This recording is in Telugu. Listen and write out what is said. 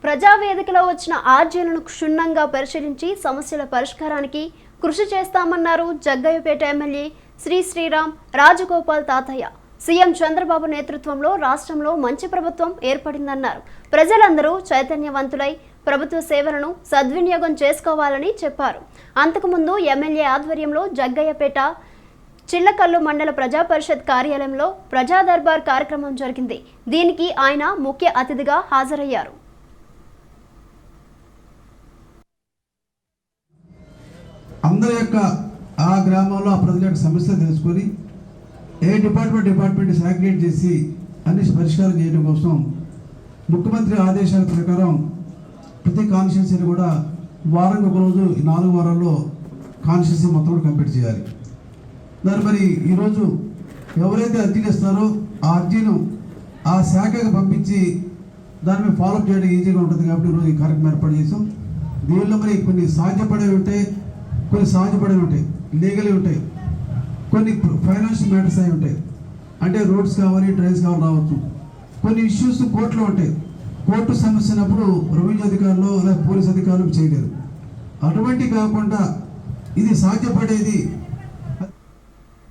ప్రజావేదికలో వచ్చిన ఆర్జీలను క్షుణ్ణంగా పరిశీలించి సమస్యల పరిష్కారానికి కృషి చేస్తామన్నారు జగ్గయ్యపేట ఎమ్మెల్యే శ్రీరామ్ రాజగోపాల్ తాతయ్య. సీఎం చంద్రబాబు నేతృత్వంలో రాష్ట్రంలో మంచి ప్రభుత్వం ఏర్పడిందన్నారు. ప్రజలందరూ చైతన్యవంతులై ప్రభుత్వ సేవలను సద్వినియోగం చేసుకోవాలని చెప్పారు. అంతకుముందు ఎమ్మెల్యే ఆధ్వర్యంలో జగ్గయ్యపేట చిల్లకల్లు మండల ప్రజా పరిషత్ కార్యాలయంలో ప్రజా దర్బార్ కార్యక్రమం జరిగింది. దీనికి ఆయన ముఖ్య అతిథిగా హాజరయ్యారు. అందరి యొక్క ఆ గ్రామంలో ఆ ప్రజల యొక్క సమస్యలు తెలుసుకొని ఏ డిపార్ట్మెంట్ సాగ్రిగేట్ చేసి అన్ని పరిష్కారం చేయడం కోసం ముఖ్యమంత్రి ఆదేశాల ప్రకారం ప్రతి కాన్స్టిట్యున్సీని కూడా వారానికి ఒక రోజు 4 వారాల్లో కాన్స్టిట్యున్సీ మొత్తం కూడా కంప్లీట్ చేయాలి. దాని మరి ఈరోజు ఎవరైతే అర్జీలు ఇస్తారో ఆ అర్జీను ఆ శాఖకు పంపించి దాని మీద ఫాలోఅప్ చేయడం ఈజీగా ఉంటుంది. కాబట్టి ఈరోజు ఈ కార్యక్రమం ఏర్పాటు చేసాం. దీనిలో మరి కొన్ని సాధ్యపడేవి ఉంటాయి, కొన్ని సహజపడేవి ఉంటాయి, లీగల్ ఉంటాయి, కొన్ని ఫైనాన్షియల్ మ్యాటర్స్ అయి ఉంటాయి. అంటే రోడ్స్ కావాలి, డ్రైన్స్ కావాలి రావచ్చు. కొన్ని ఇష్యూస్ కోర్టులో ఉంటాయి. కోర్టు సమస్య అయినప్పుడు రెవెన్యూ అధికారులు లేదా పోలీస్ అధికారులు చేయలేరు. అటువంటి కాకుండా ఇది సాధ్యపడేది